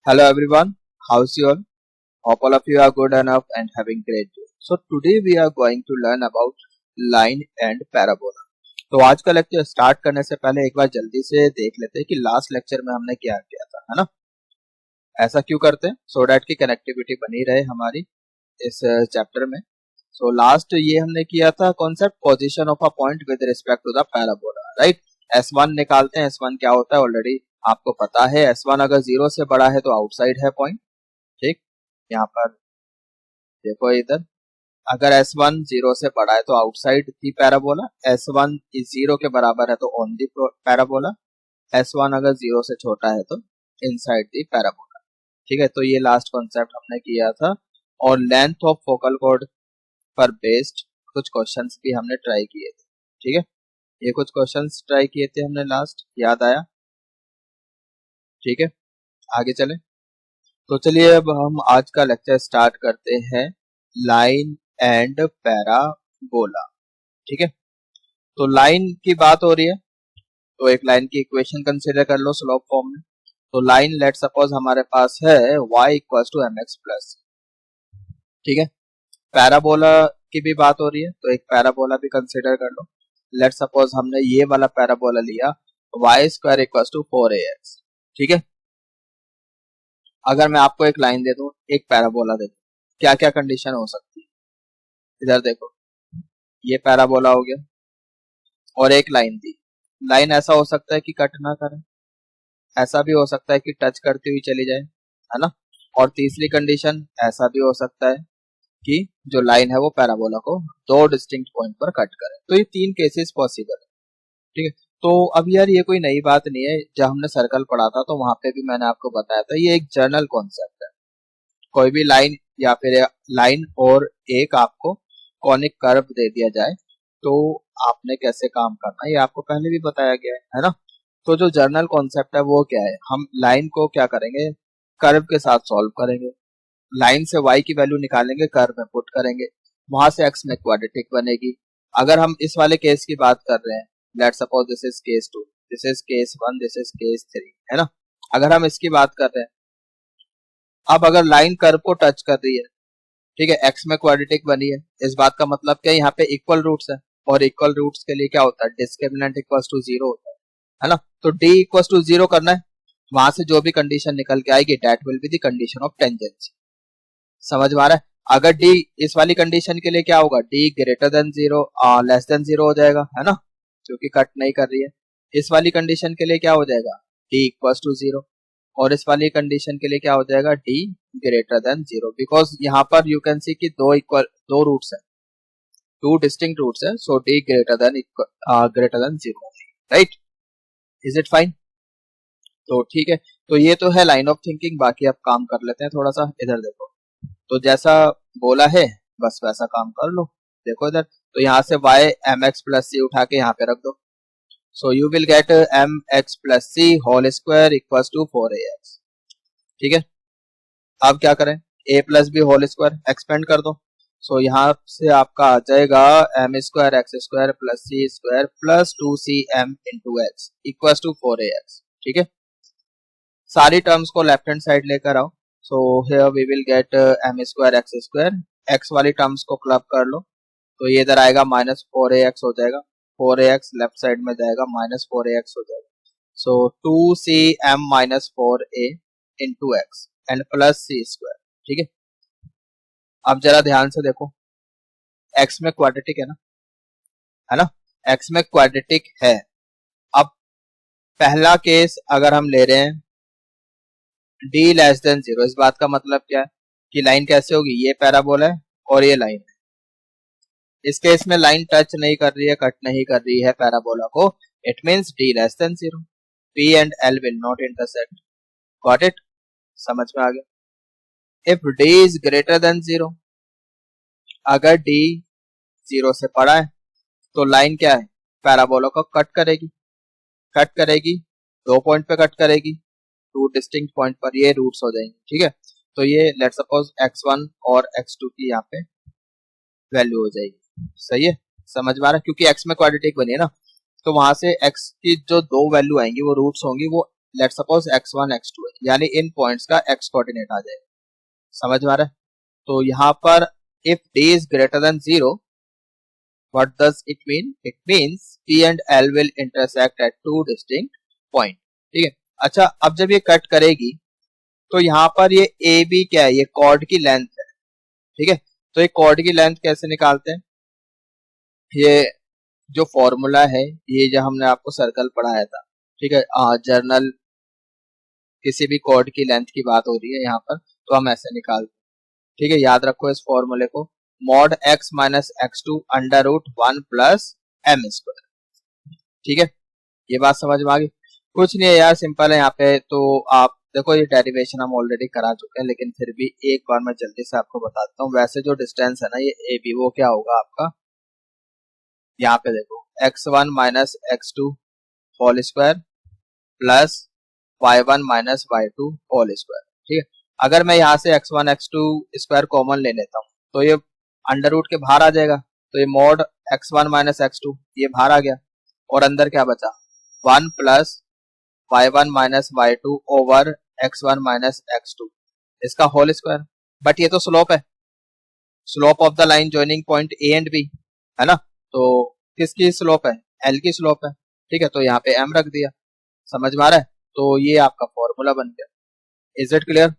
Hello everyone, how's you all? Hope all of you are good enough and having great day. So today we are going to learn about line and parabola. तो आज का lecture start करने से पहले एक बार जल्दी से देख लेते हैं कि लास्ट लेक्चर में हमने क्या किया था, है ना? ऐसा क्यों करते हैं? सो डैट की कनेक्टिविटी बनी रहे हमारी इस चैप्टर में. सो लास्ट ये हमने किया था concept position of a point with respect to the parabola, right? S1 निकालते हैं. S1 क्या होता है ऑलरेडी आपको पता है. S1 अगर 0 से बड़ा है तो आउटसाइड है पॉइंट. ठीक, यहाँ पर देखो इधर, अगर S1 0 से बड़ा है तो outside the parabola. S1 is 0 के बराबर है तो ऑन दी पैराबोला. S1 अगर 0 से छोटा है तो इनसाइड दी पैराबोला. ठीक है, तो ये लास्ट कॉन्सेप्ट हमने किया था. और लेंथ ऑफ फोकल कॉर्ड पर बेस्ड कुछ क्वेश्चंस भी हमने ट्राई किए थे. ठीक है, ये कुछ क्वेश्चंस ट्राई किए थे हमने लास्ट, याद आया? ठीक है, आगे चले. तो चलिए अब हम आज का लेक्चर स्टार्ट करते हैं लाइन एंड पैराबोला. ठीक है, तो लाइन की बात हो रही है तो एक लाइन की इक्वेशन कंसीडर कर लो स्लोप फॉर्म में. तो लाइन लेट सपोज हमारे पास है y equal to mx plus. ठीक है, पैराबोला की भी बात हो रही है तो एक पैराबोला भी कंसीडर कर लो. लेट सपोज हमने ये वाला पैराबोला लिया y square equal to 4ax. ठीक है, अगर मैं आपको एक लाइन दे दूं, एक पैराबोला दे दूं, क्या क्या कंडीशन हो सकती है? इधर देखो, ये पैराबोला हो गया और एक लाइन दी. लाइन ऐसा हो सकता है कि कट ना करे, ऐसा भी हो सकता है कि टच करती हुई चली जाए, है ना? और तीसरी कंडीशन ऐसा भी हो सकता है कि जो लाइन है वो पैराबोला को दो डिस्टिंक्ट पॉइंट पर कट करे. तो ये तीन केसेस पॉसिबल है. ठीक है, तो अब यार ये कोई नई बात नहीं है. जब हमने सर्कल पढ़ा था तो वहां पे भी मैंने आपको बताया था, ये एक जनरल कॉन्सेप्ट है. कोई भी लाइन या फिर लाइन और एक आपको कॉनिक कर्व दे दिया जाए तो आपने कैसे काम करना है ये आपको पहले भी बताया गया है ना? तो जो जर्नल कॉन्सेप्ट है वो क्या है, हम लाइन को क्या करेंगे, कर्व के साथ सॉल्व करेंगे. लाइन से y की वैल्यू निकालेंगे, कर्व में पुट करेंगे, वहां से x में क्वाड्रेटिक बनेगी. अगर हम इस वाले केस की बात कर रहे हैं, let's suppose this is case 2, this is case 1, this is case 3, है ना? अगर हम इसकी बात कर रहे हैं, अब अगर लाइन कर्व को टच कर रही है, ठीक है, x में क्वाड्रेटिक बनी है, इस बात का मतलब क्या, यहाँ पे इक्वल रूट्स है और इक्वल रूट्स के लिए क्या होता है, डिस्क्रिमिनेंट इक्वल्स टू 0 होता है ना? तो d इक्वल्स टू 0 करना है, वहां से जो भी कंडीशन निकल के आएगी that will be the condition of tangency. समझ में आ रहा है? अगर d इस वाली कंडीशन के लिए क्या होगा, d greater than 0 less than 0 हो जाएगा, है ना? क्योंकि कट नहीं कर रही है. इस वाली कंडीशन के लिए क्या हो जाएगा, d इक्वल्स टू 0. और इस वाली कंडीशन के लिए क्या हो जाएगा, d ग्रेटर देन 0. बिकॉज यहाँ पर यू कैन सी कि दो रूट्स है, टू डिस्टिंक्ट रूट्स है. सो d greater than 0, right? Is it fine? तो ठीक है, तो ये तो है लाइन ऑफ थिंकिंग. बाकी अब काम कर लेते हैं थोड़ा सा. इधर देखो, तो जैसा बोला है बस वैसा काम कर लो. देखो इधर, तो यहाँ से y mx प्लस सी उठा के यहाँ पे रख दो. So you will get mx plus c whole square equals to 4ax. ठीक है, अब क्या करें, a plus b whole square expand कर दो. सो यहाँ से आपका आ जाएगा m square x square plus c square plus 2cm into x equals to 4ax. ठीक है, सारी टर्म्स को लेफ्ट हैंड साइड लेकर आओ. So here we will get m square x square, x वाली टर्म्स को क्लब कर लो तो ये इधर आएगा माइनस 4ax हो जाएगा. 4ax लेफ्ट साइड में जाएगा, माइनस 4ax हो जाएगा. So 2cm minus 4a into x and plus c square. ठीक है, अब जरा ध्यान से देखो, x में क्वाड्रेटिक है ना, है ना? x में क्वाड्रेटिक है. अब पहला केस अगर हम ले रहे हैं d लेस देन 0, इस बात का मतलब क्या है कि लाइन कैसे होगी, ये पैराबोला है और ये लाइन है. इस केस में लाइन टच नहीं कर रही है, कट नहीं कर रही है पैराबोला को. It means d less than 0, p and l will not intersect. Got it? समझ में आ गया? If d is greater than 0, अगर d 0 से बड़ा है तो लाइन क्या है, पैराबोला को कट करेगी. कट करेगी, दो पॉइंट पे कट करेगी, टू डिस्टिंक्ट पॉइंट पर ये रूट्स हो जाएंगे. ठीक है, तो ये लेट सपोज x1 और x2 की यहाँ पे वैल्यू हो जाएगी. सही है, समझ में आ रहा है? क्योंकि x में क्वाड्रेटिक बनी है ना, तो वहां से x की जो दो वैल्यू आएंगी वो रूट्स होंगी, वो लेट सपोज x1 x2 है, यानी इन पॉइंट्स का x कोऑर्डिनेट आ जाएगा। समझ में आ रहा है? तो यहाँ पर if d is greater than 0, what does it mean? It means P and L will intersect at two distinct point। ठीक है। अच्छा, अब जब ये कट करेगी तो यहाँ पर ये AB क्या है? ये कॉर्ड की लेंथ है। ठीक है। तो ये कॉर्ड की लेंथ कैसे निकालते हैं? ये जो फॉर्मूला है, ये जो हमने आपको सर्कल पढ़ाया था, ठीक है, जर्नल किसी भी कॉर्ड की लेंथ की बात हो रही है यहाँ पर, तो हम ऐसे निकालते हैं। ठीक है, याद रखो इस फॉर्मूले को, mod x minus x2 under root 1 plus m square. ठीक है, ये बात समझ में आ गई? कुछ नहीं है यार, सिंपल है यहाँ पे। तो आप देखो, ये डेरिवेशन हम ऑलरेडी करा चुके हैं, लेकिन फिर भी एक बार मैं जल्दी से आपको बताता हूँ। वैसे जो डिस्टेंस है ना ये ए बी, वो क्या होगा आपका, यहाँ पे देखो x1 minus x2 whole square plus y1 minus y2 whole square. ठीक है, अगर मैं यहाँ से x1 x2 स्क्वायर कॉमन ले लेता हूँ तो ये अंडर रूट के बाहर आ जाएगा, तो ये मॉड x1 माइनस x2 ये बाहर आ गया, और अंदर क्या बचा, 1 plus y1 minus y2 over x1 minus x2, इसका होल स्क्वायर। बट ये तो स्लोप है, slope of the line joining point A and B, है ना? तो किसकी स्लोप है? एल की स्लोप है। ठीक है, तो यहाँ पे m रख दिया। समझ में आ रहा है? तो ये आपका फॉर्मूला बन गया। Is it clear?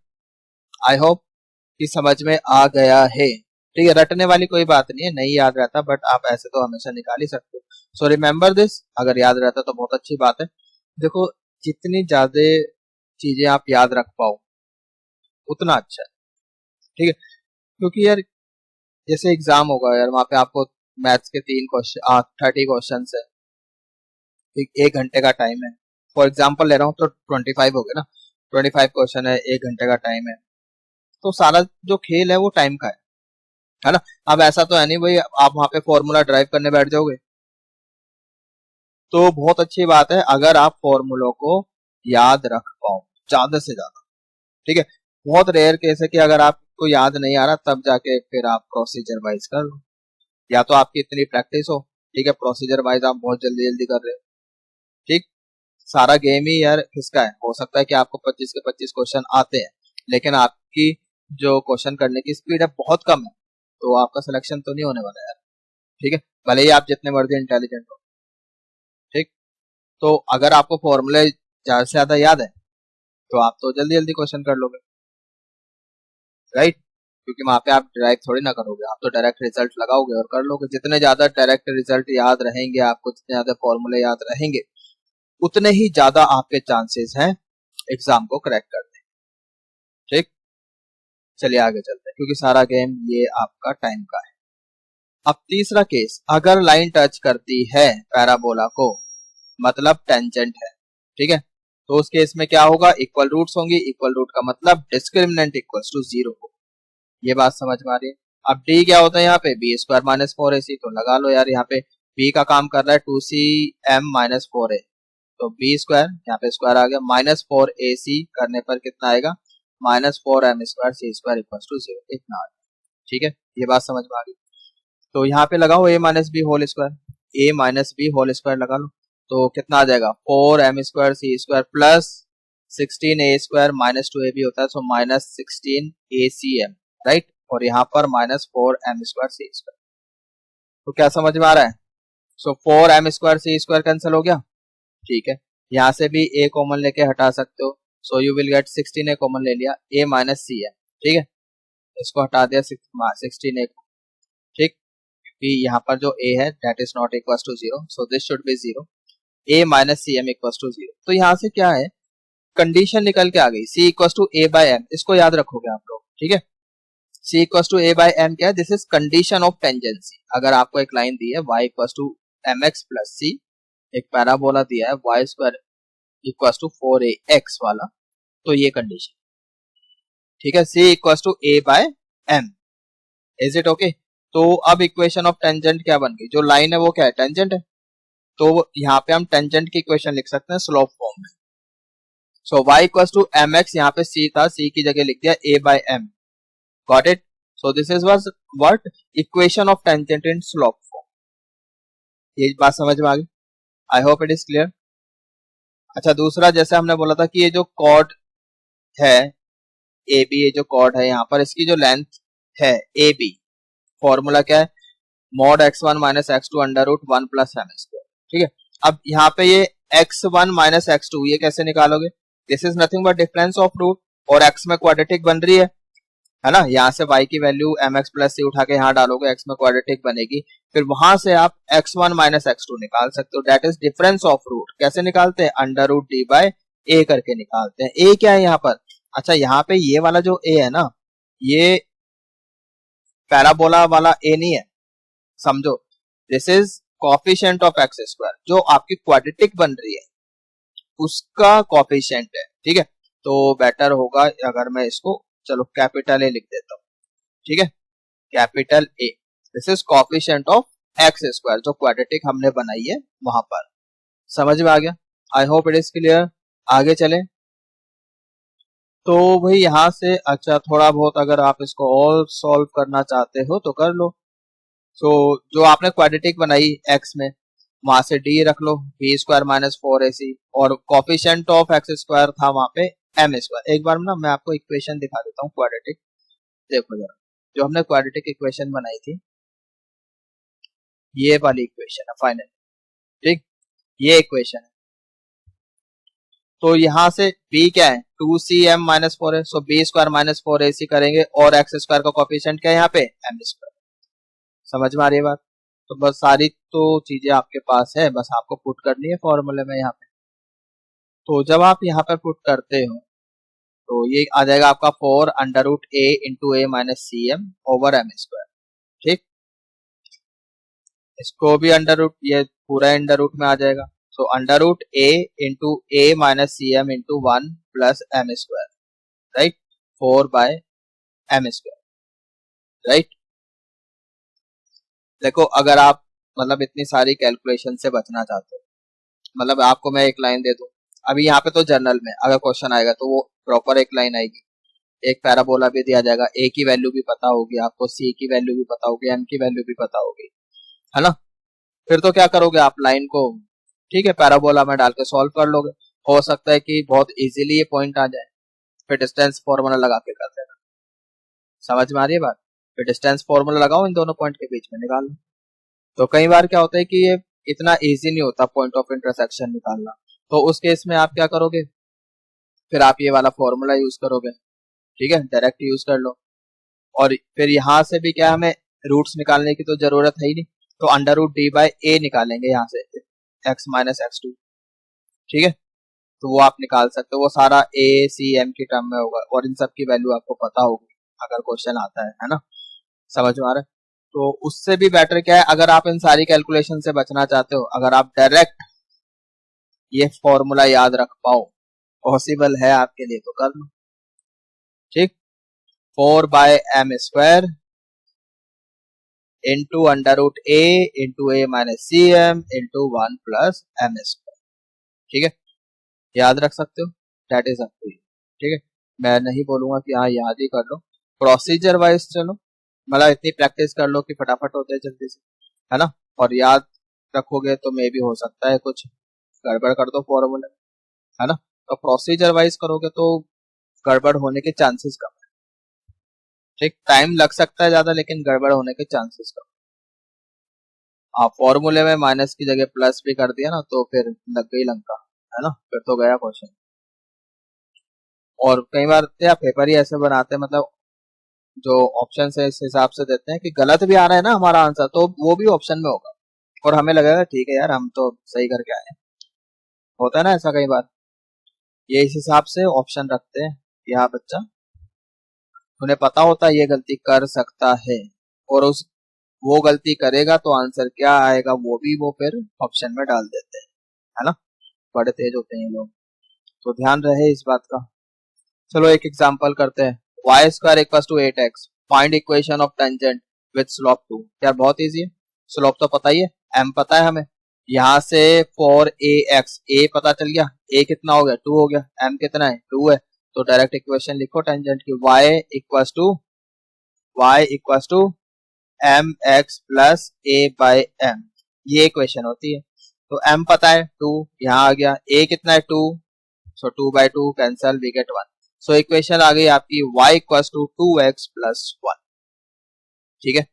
I hope कि समझ में आ गया है। ठीक है, रटने वाली कोई बात नहीं है, नहीं याद रहता बट आप ऐसे तो हमेशा निकाल ही सकते हो। सो रिमेम्बर दिस, अगर याद रहता तो बहुत अच्छी बात है। देखो, जितनी ज्यादा चीजें आप याद रख पाओ उतना अच्छा है। ठीक है, क्योंकि यार जैसे एग्जाम होगा यार, वहां पे आपको मैथ्स के 30 क्वेश्चन है, एक घंटे का टाइम है। फॉर एग्जाम्पल ले रहा हूँ तो 25 हो गए ना, 25 क्वेश्चन है, एक घंटे का टाइम है, तो सारा जो खेल है वो टाइम का है ना? अब ऐसा तो है नहीं भाई आप वहां पे फॉर्मूला ड्राइव करने बैठ जाओगे। तो बहुत अच्छी बात है अगर आप फॉर्मूलों को याद रख पाओ ज्यादा से ज्यादा। ठीक है, बहुत रेयर केस है कि अगर आपको याद नहीं आ रहा तब जाके फिर आप प्रोसीजर वाइज कर लो, या तो आपकी इतनी प्रैक्टिस हो, ठीक है, प्रोसीजर वाइज आप बहुत जल्दी जल्दी कर रहे हो। ठीक, सारा गेम ही यार किसका है? हो सकता है कि आपको 25 के 25 क्वेश्चन आते हैं, लेकिन आपकी जो क्वेश्चन करने की स्पीड है बहुत कम है, तो आपका सिलेक्शन तो नहीं होने वाला यार। ठीक है, भले ही आप जितने मर्जी इंटेलिजेंट हो। ठीक, तो अगर आपको फॉर्मूले ज्यादा से ज्यादा याद है तो आप तो जल्दी जल्दी क्वेश्चन कर लोगे, राइट? क्योंकि वहां पे आप डायरेक्ट थोड़ी ना करोगे, आप तो डायरेक्ट रिजल्ट लगाओगे और कर लोगे। जितने ज्यादा डायरेक्ट रिजल्ट याद रहेंगे आपको, जितने ज्यादा फॉर्मूले याद रहेंगे, उतने ही ज्यादा आपके चांसेस हैं एग्जाम को क्रैक करने। ठीक, चलिए आगे चलते हैं, क्योंकि सारा गेम ये आपका टाइम का है। अब तीसरा केस, अगर लाइन टच करती है पैराबोला को, मतलब टेंजेंट है। ठीक है, तो उस केस में क्या होगा? इक्वल रूट्स होंगी, इक्वल रूट का मतलब डिस्क्रिमिनेंट इक्वल्स टू 0 हो। ये बात समझ में आ रही है? अब डी क्या होता है यहाँ पे? बी स्क्वायर माइनस 4ac, तो लगा लो यार, यहाँ पे बी का काम कर रहा है 2cm माइनस 4a, तो बी स्क्वायर, यहाँ पे स्क्वायर आ गया, माइनस 4ac करने पर कितना आएगा? Minus 4m square C square equals to 0, इतना आ गया। ठीक है, ये बात समझ में आ गई? तो यहाँ पे लगाओ a minus B whole square, a minus B whole square लगा लो, तो कितना आ जाएगा? 4m स्क्वायर सी square plus 16a square minus 2ab होता है, सो माइनस 16acm, राइट? और यहाँ पर माइनस 4m स्क्वायर सी स्क्वायर। तो क्या समझ में आ रहा है? सो 4m स्क्वायर सी स्क्वायर कैंसिल हो गया। ठीक है, यहाँ से भी a कॉमन लेके हटा सकते हो, सो you will gate 16a common ले लिया, a माइनस सी है। ठीक है, इसको हटा दिया 16a को। ठीक, यहाँ पर जो a है that is not equal to 0, so this should be 0, a minus C m equal to 0। तो यहाँ से क्या है, कंडीशन निकल के आ गई, c equal to a by m, इसको याद रखोगे आप लोग। ठीक है, c equal to a by m क्या है? This is condition of tangency. अगर आपको एक लाइन दी है y equal to mx plus c, एक पैराबोला दिया है y square equal to 4ax वाला, तो ये कंडीशन। ठीक है, c equal to a by m, is it okay? तो अब इक्वेशन ऑफ टेंजेंट क्या बन गई? जो लाइन है वो क्या है? टेंजेंट है। तो यहाँ पे हम टेंजेंट की इक्वेशन लिख सकते हैं स्लोप फॉर्म में। सो y इक्वल टू mx, यहाँ पे c था, c की जगह लिख दिया a by m। Got it? So this is was what? Equation of tangent in slope form. ये बात समझ में आ गई? I hope it is clear. अच्छा दूसरा, जैसे हमने बोला था कि ये जो कॉर्ड है ए बी, ये जो कॉर्ड है यहाँ पर, इसकी जो लेंथ है ए बी, फॉर्मूला क्या है, mod x1 minus x2 under root 1 plus M square. ठीक है, अब यहाँ पे ये x1 माइनस x2 ये कैसे निकालोगे, this is nothing but difference of root, और x में क्वाड्रेटिक बन रही है ना, यहाँ से y की value m x plus c उठा के यहाँ डालोगे, x में क्वाड्रेटिक बनेगी, फिर वहां से आप x1 माइनस x2 निकाल सकते हो, that is difference of root. कैसे निकालते हैं, under root D by A करके निकालते हैं। ए क्या है यहाँ पर, अच्छा यहाँ पे ये वाला जो ए है ना, ये पैराबोला वाला ए नहीं है, समझो, this is coefficient of x square, जो आपकी क्वाड्रेटिक बन रही है उसका कॉफिशिएंट है। ठीक है, तो बेटर होगा अगर मैं इसको, चलो कैपिटल ए लिख देता हूँ। ठीक है, capital A, this is coefficient of x square, जो क्वाड्रेटिक हमने बनाई है वहां पर। समझ में आ गया, I hope it is clear. आगे चले तो भाई यहाँ से, अच्छा थोड़ा बहुत अगर आप इसको और सॉल्व करना चाहते हो तो कर लो। सो जो आपने क्वाड्रेटिक बनाई एक्स में, वहां से डी रख लो, बी स्क्वायर माइनस 4ac, और कॉफिशिएंट ऑफ एक्स स्क्वायर था वहां पे एम स्क्वायर। एक बार ना मैं आपको इक्वेशन दिखा देता हूँ क्वाड्रेटिक, देखो जरा, जो हमने क्वाड्रेटिक इक्वेशन बनाई थी, ये वाली इक्वेशन है फाइनल। ठीक, ये इक्वेशन है, तो यहाँ से b क्या है, 2cm माइनस 4 है, सो बी स्क्वायर माइनस 4ac करेंगे, और एक्स स्क्वायर का कॉफिशिएंट क्या है यहाँ पे, एम स्क्वायर। समझ में आ रही है बात, तो बस सारी तो चीजें आपके पास है, बस आपको पुट करनी है फॉर्मूले में यहाँ पे। तो जब आप यहाँ पे पुट करते हो तो ये आ जाएगा आपका 4 under root A into A minus C M over M square. ठीक, इसको भी अंडर रूट, ये पूरा अंडर रूट में आ जाएगा, so under root A into A minus C M into 1 plus M square, right, 4 by M square, right. देखो अगर आप मतलब इतनी सारी कैलकुलेशन से बचना चाहते हो, मतलब आपको मैं एक लाइन दे दूं, अभी यहाँ पे तो जर्नल में अगर क्वेश्चन आएगा तो वो प्रॉपर एक लाइन आएगी, एक पैराबोला भी दिया जाएगा, ए की वैल्यू भी पता होगी आपको, सी की वैल्यू भी पता होगी, एम की वैल्यू भी पता होगी, है ना। फिर तो क्या करोगे आप, लाइन को ठीक है पैराबोला में डाल के सॉल्व कर लोगे, हो सकता है कि बहुत इजीली ये पॉइंट आ जाए, फिर डिस्टेंस फॉर्मूला लगा के कर देना। समझ में आ रही है बात, फिर डिस्टेंस फॉर्मूला लगाओ, इन दोनों पॉइंट के बीच में निकाल लो। तो कई बार क्या होता है कि ये इतना इजी नहीं होता पॉइंट ऑफ इंटरसेक्शन निकालना, तो उस केस में आप क्या करोगे, फिर आप ये वाला फॉर्मूला यूज करोगे। ठीक है, डायरेक्ट यूज कर लो, और फिर यहाँ से भी क्या, हमें रूट्स निकालने की तो जरूरत है ही नहीं, तो अंडर रूट डी बाई ए निकालेंगे यहाँ से, एक्स माइनस एक्स टू। ठीक है, तो वो आप निकाल सकते हो, वो सारा ए सी एम की टर्म में होगा, और इन सब की वैल्यू आपको पता होगी अगर क्वेश्चन आता है ना। समझ में आ रहा है, तो उससे भी बेटर क्या है, अगर आप इन सारी कैलकुलेशन से बचना चाहते हो, अगर आप डायरेक्ट ये फॉर्मूला याद रख पाओ, पॉसिबल है आपके लिए तो कर लो। ठीक, 4 by M square into under root A into A minus C M into 1 plus M square. ठीक है, याद रख सकते हो, that is up to you. ठीक है, मैं नहीं बोलूंगा कि हाँ याद ही कर लो, प्रोसीजर वाइज चलो, मतलब इतनी प्रैक्टिस कर लो कि फटाफट होते जल्दी से, है ना, और याद रखोगे तो मे भी हो सकता है कुछ गड़बड़ कर दो फॉर्मूले, है ना, तो प्रोसीजर वाइज करोगे तो गड़बड़ होने के चांसेस कम है। ठीक, टाइम लग सकता है ज्यादा, लेकिन गड़बड़ होने के चांसेस कम। आप फॉर्मूले में माइनस की जगह प्लस भी कर दिया ना, तो फिर लग गई लंका, है ना, फिर तो गया क्वेश्चन। और कई बार क्या पेपर ही ऐसे बनाते हैं, मतलब जो ऑप्शन है इस हिसाब से देते हैं कि गलत भी आ रहा है ना हमारा आंसर, तो वो भी ऑप्शन में होगा, और हमें लगेगा ठीक है यार हम तो सही करके आए हैं। होता है ना ऐसा कई बार, ये इस हिसाब से ऑप्शन रखते हैं कि हाँ बच्चा, उन्हें पता होता है ये गलती कर सकता है, और उस वो गलती करेगा तो आंसर क्या आएगा वो भी वो फिर ऑप्शन में डाल देते हैं, है ना, बड़े तेज होते हैं ये लोग, तो ध्यान रहे इस बात का। चलो एक एग्जांपल करते हैं, y square equals to 8x, find equation of tangent with slope 2। यार बहुत इजी है, स्लोप तो पता ही है, m पता है हमें, यहाँ से 4ax, a पता चल गया, a कितना हो गया 2 हो गया, m कितना है 2 है, तो डायरेक्ट इक्वेशन लिखो टेंजेंट की, y equals to mx plus a by m, ये इक्वेशन होती है। तो m पता है 2, यहाँ आ गया a कितना है 2, so 2/2 cancel, we get 1। So equation आ गई आपकी y equals to 2x plus 1। ठीक है,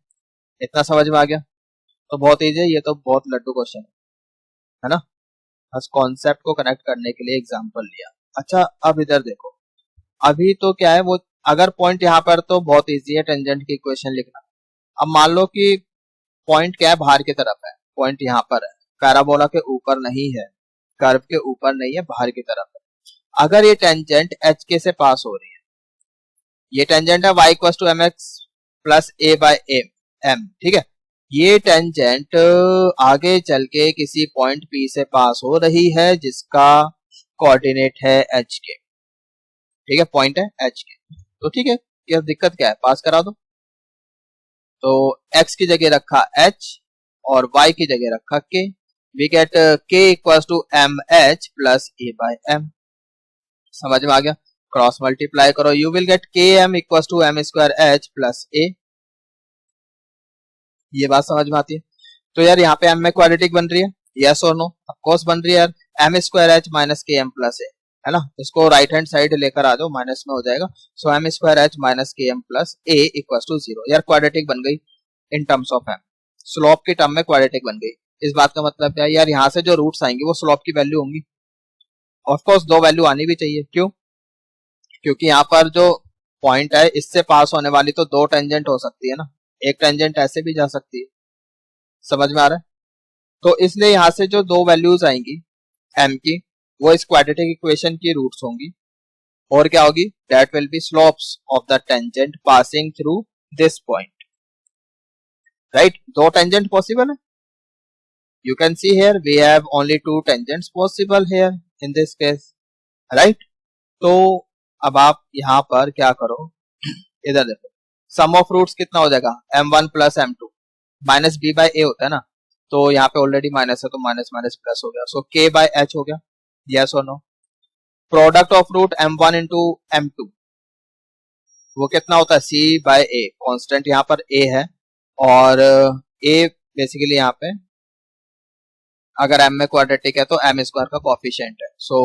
इतना समझ में आ गया। तो बहुत इजी है, ये तो बहुत लड्डू क्वेश्चन है ना, बस कॉन्सेप्ट को कनेक्ट करने के लिए एग्जांपल लिया। अच्छा अब इधर देखो, अभी तो क्या है वो, अगर पॉइंट यहाँ पर तो बहुत इजी है टेंजेंट की इक्वेशन लिखना। अब मान लो कि पॉइंट क्या है, बाहर की तरफ है, पॉइंट यहाँ पर है, पैराबोला के ऊपर नहीं है, कर्व के ऊपर नहीं है, बाहर की तरफ है। अगर ये टेंजेंट एच के से पास हो रही है, ये टेंजेंट है y equal to M x plus A by m, ठीक है, ये टेंजेंट आगे चल के किसी पॉइंट P से पास हो रही है जिसका कोऑर्डिनेट है h के, ठीक है, पॉइंट है h के, तो ठीक है, ये दिक्कत क्या है, पास करा दो। तो x की जगह रखा h और y की जगह रखा k, we get k equal to M H plus A by M. समझ में आ गया, क्रॉस मल्टीप्लाई करो, you will get K M equal to M square H plus A. ये बात समझ में आती है। तो यार यहाँ पे एम में क्वाड्रेटिक बन रही है, यस और नो, ऑफ कोर्स बन रही है यार, M square H minus K M plus ए, है ना, इसको राइट हैंड साइड लेकर आ जाओ, माइनस में हो जाएगा। So M square H minus K M plus A equal to 0। यार क्वाड्रेटिक बन गई in terms of M, slope की टर्म में क्वाड्रेटिक बन गई। इस बात का मतलब क्या है यार, यहाँ से जो रूट्स आएंगे वो स्लोप की वैल्यू होंगी, ऑफ कोर्स दो वैल्यू आनी भी चाहिए, क्यों, क्योंकि यहाँ पर जो पॉइंट है इससे पास होने वाली तो दो टेंजेंट हो सकती है ना, एक टेंजेंट ऐसे भी जा सकती है। समझ में आ रहा है, तो इसलिए यहाँ से जो दो वैल्यूज आएंगी m की, वो इस क्वाड्रेटिक इक्वेशन की रूट्स होंगी, और क्या होगी, that will be slopes of the tangent passing through this point, right. दो टेंजेंट पॉसिबल है, you can see here we have only two tangents possible here in this case, right. तो अब आप यहाँ पर क्या करो, इधर देखो, सम ऑफ रूट्स कितना हो जाएगा, m1 plus m2 minus b by a होता है ना, तो यहाँ पे ऑलरेडी माइनस है तो माइनस माइनस प्लस हो गया, सो k बाय h हो गया, यस और no. Product of root m1 into m2 वो कितना होता है, c बाय a, कॉन्स्टेंट यहाँ पर a है, और a बेसिकली यहाँ पे अगर m में क्वाड्रेटिक है तो m स्क्वायर का कोफिशिएंट है, सो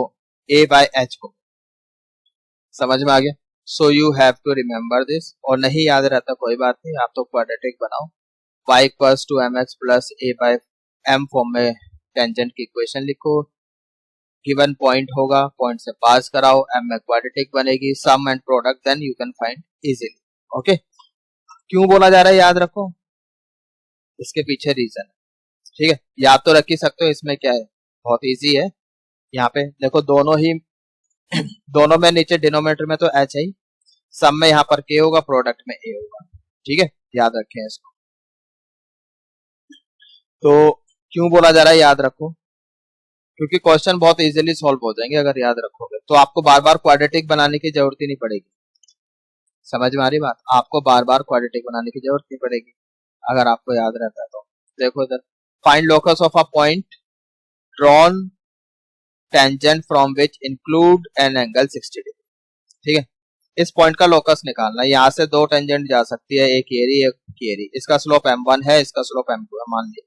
a बाय h को, समझ में आ गया। So you have to remember this, और नहीं याद रहता कोई बात नहीं, आप तो क्वाड्रेटिक बनाओ, y equals to M x plus A by M form में टेंजेंट की इक्वेशन लिखो, गिवन पॉइंट होगा, पॉइंट से पास कराओ, m में क्वाड्रेटिक बनेगी, sum and product then you can find easily, okay. क्यों बोला जा रहा है याद रखो, इसके पीछे रीजन है, ठीक है, याद तो रख ही सकते हो, इसमें क्या है, बहुत इजी है। यहाँ पे देखो दोनों ही दोनों में नीचे डिनोमिनेटर में तो h है, सम में यहाँ पर k होगा, प्रोडक्ट में a होगा, ठीक है, याद रखें इसको। तो क्यों बोला जा रहा है याद रखो, क्योंकि क्वेश्चन बहुत इजीली सॉल्व हो जाएंगे अगर याद रखोगे, तो आपको बार बार क्वाड्रेटिक बनाने की जरूरत ही नहीं पड़ेगी। समझ में आ रही बात, आपको बार बार क्वाड्रेटिक बनाने की जरूरत नहीं पड़ेगी अगर आपको याद रहता है तो। देखो इधर, find locus of a point drawn tangent from which include an angle 60 degree, ठीक है, इस पॉइंट का लोकस निकालना है। यहाँ से दो टेंजेंट जा सकती है, एक एरी एक केरी, इसका स्लोप m1 है, इसका स्लोप m2 है, मान लिया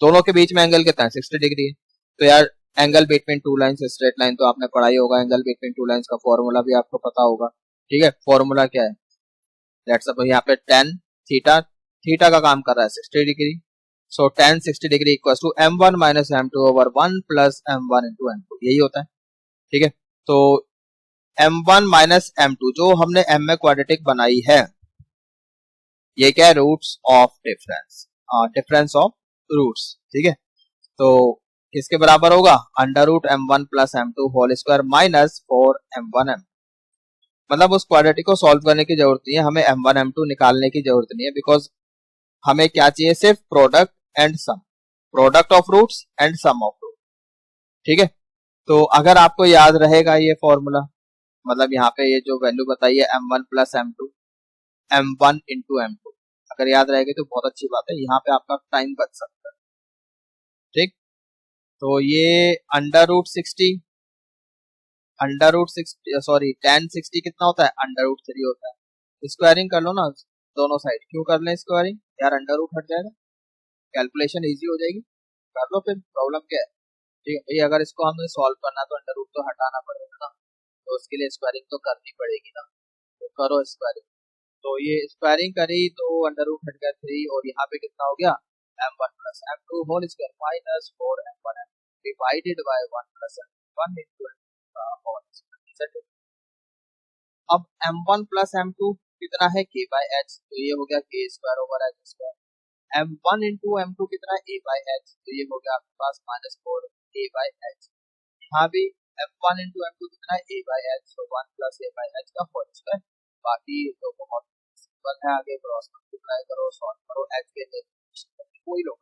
दोनों के बीच में एंगल कितना है, 60 डिग्री है। तो यार angle between two lines, straight line तो आपने पढ़ाई होगा, एंगल बिटवीन टू लाइंस का फॉर्मूला भी आपको पता होगा, ठीक है, फॉर्मूला क्या है, लेट्स सपोज यहाँ पे tan थीटा, थीटा का काम कर रहा है 60 degree, so tan 60 degree equals to m1 minus m2 over 1 plus m1 into m2, यही होता है, ठीक है। तो m1 माइनस m2 जो हमने m में क्वाड्रेटिक बनाई है, ये क्या है, roots of difference, difference of roots, ठीक है। तो किसके बराबर होगा, under root m1 plus m2 whole square minus 4m1 m, मतलब उस क्वाड्रेटिक को सॉल्व करने की जरूरत नहीं है, हमें m1 m2 निकालने की जरूरत नहीं है, बिकॉज हमें क्या चाहिए, सिर्फ product and sum, product of roots and sum of root, ठीक है। तो अगर आपको याद रहेगा ये फॉर्मूला, मतलब यहाँ पे ये जो वैल्यू बताई है m1 plus m2, m1 into m2, अगर याद रहेगी तो बहुत अच्छी बात है, यहाँ पे आपका टाइम बच सकता है, ठीक। तो ये अंडर रूट 60 सॉरी tan 60 कितना होता है, अंडर रूट 3 होता है, स्क्वायरिंग कर लो ना दोनों साइड, क्यों कर लें स्क्वायरिंग यार, अंडर रूट हट जाएगा, कैलकुलेशन इजी हो जाएगी, कर लो, फिर प्रॉब्लम क्या है। ठीक है भाई, अगर इसको हमें सॉल्व करना है तो अंडर रूट तो हटाना पड़ेगा ना, तो उसके लिए स्क्वायरिंग तो करनी पड़ेगी ना, तो करो स्क्वायरिंग। तो ये स्क्वायरिंग करी तो अंडर रूट हट गया 3, और यहाँ पे कितना हो गया m1 plus m2 whole square minus 4m1 divided by 1 plus m1 into whole square. अब m1 प्लस m2 कितना है k बाय h, तो ये हो गया k square over h square. m1 into m2 कितना है a बाय h, तो ये हो गया आपके पास माइनस 4 a बाय h। यहाँ भी m1 इंटू m2 कितना है a बाय h, तो 1 प्लस a बाय h का होल स्क्वायर। बाकी तो बहुत सिंपल है, आगे क्रॉस मल्टीप्लाई करो, सॉल्व करो, h के लिए कोई लोग,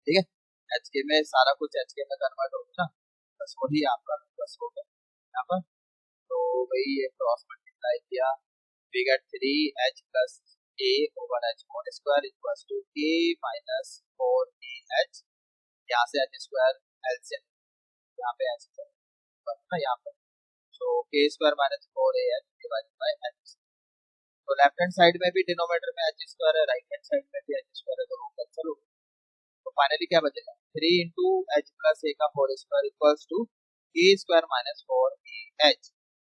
ठीक है। एच के में सारा कुछ एच के में कन्वर्ट हो गया ना, बस वही आपका प्लस हो गया यहाँ पर। तो वही ये क्रॉस मल्टीप्लाई किया, we get 3h plus a over h whole square equals to k minus 4ah। यहाँ से h स्क्वायर एलसीएम, यहाँ पे h स्क्वायर ना यहाँ पर, सो k square minus 4ah divided by h। तो लेफ्ट हैंड साइड में भी डिनोमिनेटर में h स्क्वायर है, राइट हैंड साइड में भी h स्क्वायर है, दोनों कैंसिल हो गए। तो फाइनली क्या बचेगा 3 इंटू एच प्लस ए का होल स्क्वायर इक्वल्स टू के square minus 4ah।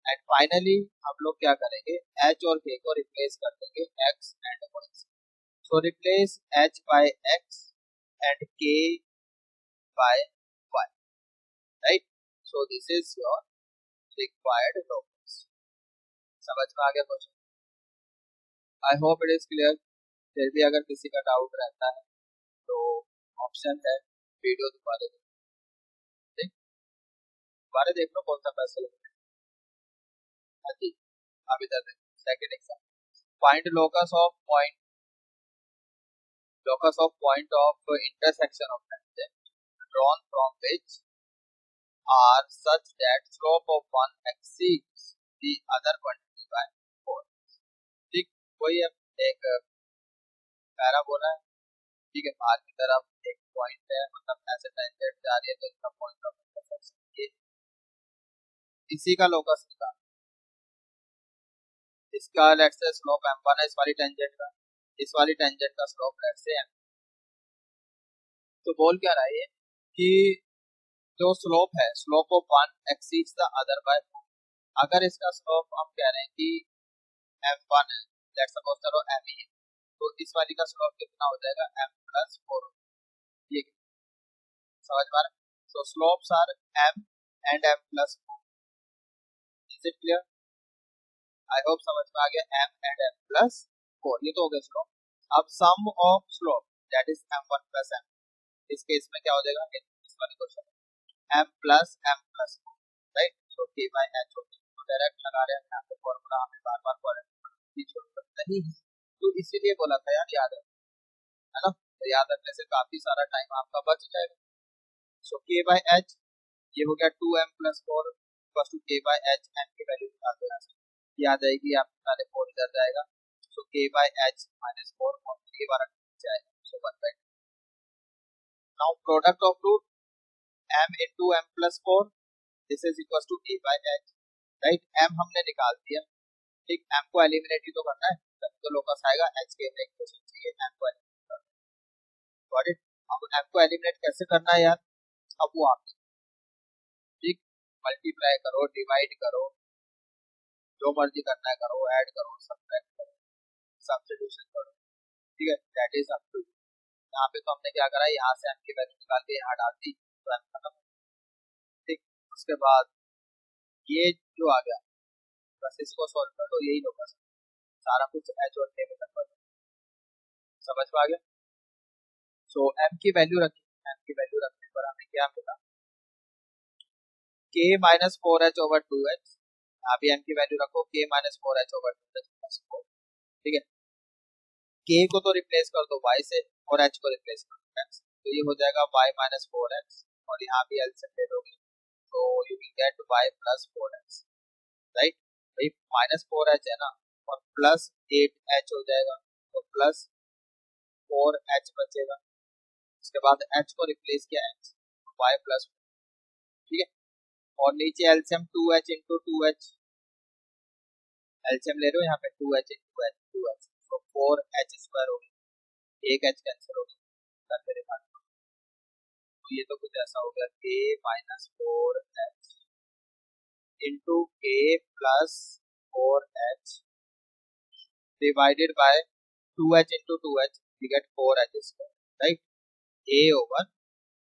And finally हम लोग क्या करेंगे, h और k को रिप्लेस कर देंगे x एंड y से। So replace h by x and k by y, right. So this is your required topics. समझ में आ गया question? I hope it is clear. फिर भी अगर किसी का डाउट रहता है तो ऑप्शन है वीडियो दोबारा देख, दोबारा देख लो कौन सा पैसा लगता है। हाँ जी, अब इधर देखो second exam, find locus of point of intersection of tangent drawn from which are such that slope of one exceeds the other quantity by 4। ठीक, कोई अब एक पैराबोला है, ठीक है, बाहर की तरफ एक पॉइंट है, मतलब ऐसे टेंजेंट जा रही है तो इसका पॉइंट ऑफ इंटरसेक्शन ये, इसी का लोकस निकाल। इसका लेट्स से स्लोप m1 है, इस वाली टेंजेंट का, इस वाली टेंजेंट का स्लोप लेट्स से m। तो बोल क्या रहा है ये कि जो स्लोप है, slope of one exceeds the other by 4। अगर इसका स्लोप हम कह रहे हैं कि m1 है, लेट्स सपोज करो m ही है, तो इस वाली का स्लोप कितना हो जाएगा m प्लस 4। ये समझ पा रहे? So slopes are m and m plus 4। Is it clear? I hope समझ में आ गया, m एंड m प्लस 4, ये तो हो गया स्लोप। अब sum of slope that is m1 plus m, इस केस में क्या हो जाएगा, इस वाले question m plus m plus 4, right. So k by h होगी, तो डायरेक्ट लगा रहे हैं यहाँ पे फॉर्मूला, हमें बार बार फॉर्मूला की जरूरत नहीं है, तो इसीलिए बोला था यार याद है ना, तो याद रखने से काफी सारा टाइम आपका बच जाएगा। सो k बाय h ये हो गया 2m plus 4 plus two k by h, m की वैल्यू निकाल दो यहाँ से, ये आ जाएगी आपके सारे 4 इधर जाएगा, सो k बाय h माइनस 4 और ये वाला जाएगा, so 1 by. Now product of root m into m plus 4 this is equal to a by h, right. m हमने निकाल दिया, ठीक, m को एलिमिनेट ही तो करना है, तभी तो लोकस आएगा, h के लिए इक्वेशन चाहिए m को एलिमिनेट करना, गॉट इट। अब m को एलिमिनेट कैसे करना है यार, अब वो आप, ठीक, मल्टीप्लाई करो, डिवाइड करो, जो मर्जी करना है करो, ऐड करो, सब्ट्रैक्ट करो, सब्स्टिट्यूशन करो, ठीक है, दैट इज अप टू। यहाँ पे तो हमने क्या करा है, यहाँ से m की वैल्यू निकाल के यहाँ डाल दी, तो m खत्म, ठीक। उसके बाद ये जो आ गया, बस इसको सॉल्व कर दो, यही लोग सारा कुछ एच और के में कन्वर्ट, समझ में आ गया। सो m की वैल्यू रखी, m की वैल्यू रखने पर हमें क्या मिला, k minus 4h over 2h, यहाँ भी m की वैल्यू रखो, k minus 4h over 2h plus 4, ठीक है। k को तो रिप्लेस कर दो y से और h को रिप्लेस कर दो x, तो ये हो जाएगा y माइनस 4x, और यहाँ भी एलसीएम ले लोगे तो you will gate y plus 4x, right. भाई माइनस 4h है ना, और प्लस 8h हो जाएगा, तो प्लस 4h बचेगा। उसके बाद h को रिप्लेस किया h, y प्लस, ठीक है। और नीचे LCM 2h into 2h, LCM ले रहे हो यहाँ पे 2h इंटू h 2h, तो 4h स्क्वायर हो गया, एक h कैंसिल हो गया, तो ये तो कुछ ऐसा हो गया k minus 4h into k plus 4h divided by 2h into 2h, we get 4h square, right? A over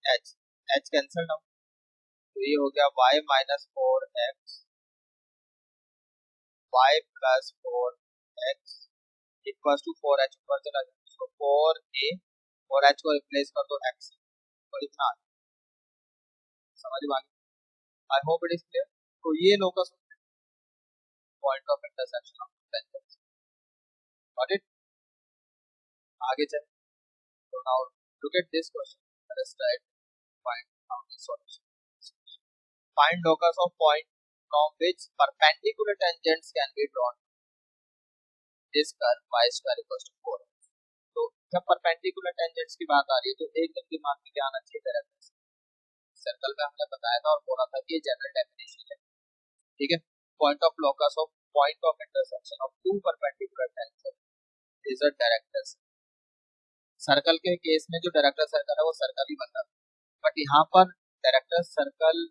h, h cancelled out, तो ये हो गया y minus 4x, y plus 4x equals to 4h ऊपर चला गया, तो 4a और h को रिप्लेस कर दो x, और इतना समझ में आ गया। I hope it is clear. तो ये locus point of intersection of tangents, got it. आगे चले, तो now look at this question, let us try to find out the solution. Find locus of point from which perpendicular tangents can be drawn. This curve y square equals to 4. तो जब perpendicular tangents की बात आ रही है तो एकदम दिमाग में क्या आना चाहिए, डायरेक्ट सर्कल में हमने बताया था और बोला था कि ये जनरल डेफिनेशन है, ठीक है। Point of locus of point of intersection of two perpendicular tangent is a director circle. के केस में जो डायरेक्टर सर्कल है वो सर्कल ही बनता है, बट यहाँ पर डायरेक्टर सर्कल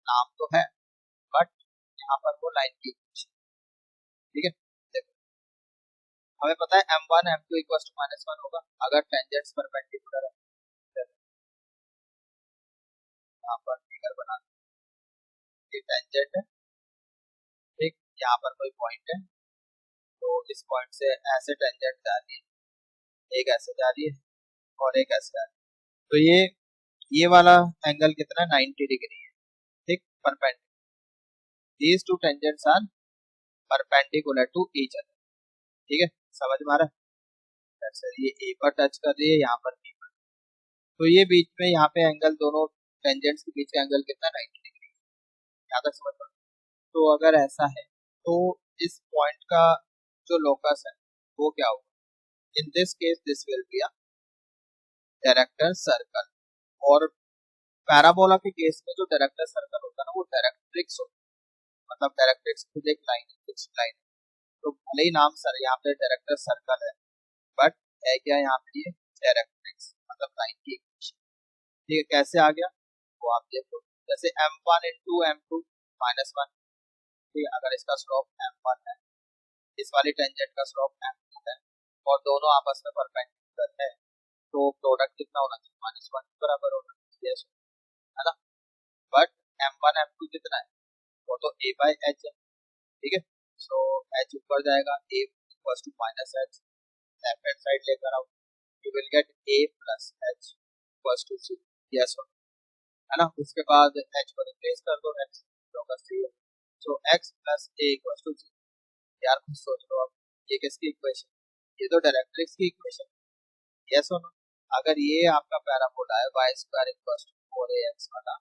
नाम तो है, बट यहाँ पर वो लाइन की इक्वेशन, ठीक है। देखो हमें पता है m1 m2 इक्वल्स टू -1 होगा अगर टेंजेंट्स परपेंडिकुलर है। यहाँ पर फिगर बना ये टेंजेंट है, ठीक, यहाँ पर कोई पॉइंट है, तो इस पॉइंट से ऐसे टेंजेंट जा रही है, एक ऐसे जा रही है और एक ऐसे जा रही है, तो ये वाला एंगल कितना 90 डिग्री है, ठीक, perpendicular. These two tangents are perpendicular to each other, ठीक है, समझ में आ रहा है। सर ये ए पर टच कर रही है, यहाँ पर बी पर, तो ये बीच में यहाँ पे एंगल दोनों टेंजेंट्स के बीच का एंगल कितना 90 डिग्री है, यहाँ तक समझ पा। तो अगर ऐसा है तो इस पॉइंट का जो लोकस है वो क्या होगा, इन this case this will be a director circle, और पैराबोला के केस में जो डायरेक्टर सर्कल होता है ना वो डायरेक्ट्रिक्स होता है, मतलब डायरेक्ट्रिक्स खुद एक लाइन है, फिक्स लाइन है, तो भले ही नाम सर यहाँ पे डायरेक्टर सर्कल है, बट है क्या यहाँ पे ये डायरेक्ट्रिक्स, मतलब लाइन की इक्वेशन, ठीक है। कैसे आ गया वो आप देखो, जैसे m1 इंटू m2 -1, ठीक है, अगर इसका स्लोप m1 है, इस वाली टेंजेंट का स्लोप m2 है, और दोनों आपस में परपेंडिकुलर है, तो प्रोडक्ट कितना होना चाहिए, -1 के बराबर होना चाहिए, है ना। बट m1 m2 कितना है, वो तो a बाई h है, ठीक है, सो h ऊपर जाएगा, a equals to -h, left hand side लेकर आओ, you will get a plus h equals to 0, yes है ना। उसके बाद h को रिप्लेस कर दो, x लोकस चाहिए, so x plus a equals to 0। यार कुछ सोच लो आप, ये किसकी इक्वेशन, ये तो डायरेक्ट्रिक्स की इक्वेशन, यस हो ना। अगर ये आपका पैराबोला है y square equals to 4ax वाला,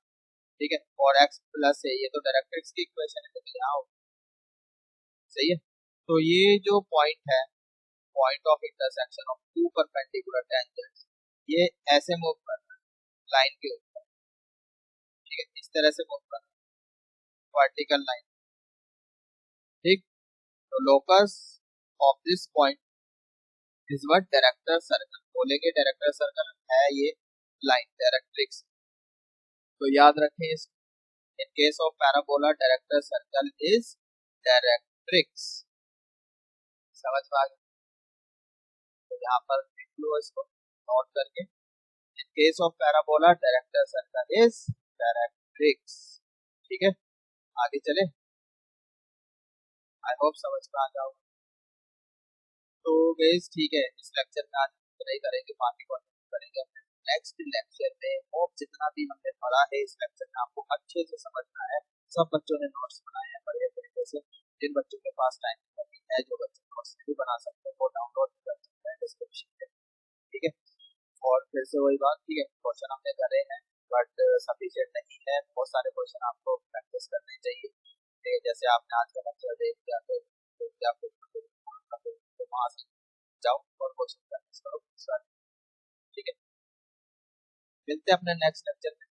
ठीक है, और x प्लस a, ये तो डायरेक्ट्रिक्स की इक्वेशन है, तो यहाँ सही है। तो ये जो पॉइंट है, point of intersection of two perpendicular tangents, ये ऐसे मूव कर रहा है लाइन के ऊपर, ठीक है, इस तरह से मूव कर रहा है वर्टिकल लाइन, ठीक। तो locus of this point is what director circle बोलेंगे, डायरेक्टर सर्कल है ये लाइन डायरेक्ट्रिक्स, तो याद रखें इस in case of parabola director circle is directrix, समझ में आ गया। तो यहाँ पर लिख लो इसको नोट करके, in case of parabola director circle is directrix, ठीक है। आगे चले, आई होप समझ में आ जाओ। तो गाइस ठीक है, इस लेक्चर में आज हम नहीं करेंगे, बाकी कंटिन्यू करेंगे अपने नेक्स्ट लेक्चर में। होप जितना भी हमने पढ़ा है इस लेक्चर में आपको अच्छे से समझ में आया है। सब बच्चों ने नोट्स बनाए हैं बढ़िया तरीके से, जिन बच्चों के पास टाइम नहीं है, जो बच्चे नोट्स नहीं बना सकते वो डाउनलोड कर सकते हैं डिस्क्रिप्शन में, ठीक है। और फिर से वही बात, ठीक है, क्वेश्चन हमने करे हैं बट सफिशिएंट नहीं है, बहुत सारे क्वेश्चन आपको प्रैक्टिस करने चाहिए, ठीक है। जैसे आपने आज का लेक्चर देख लिया तो आपको वहां से जाओ और क्वेश्चन प्रैक्टिस करो, ठीक है। मिलते हैं अपने नेक्स्ट लेक्चर में।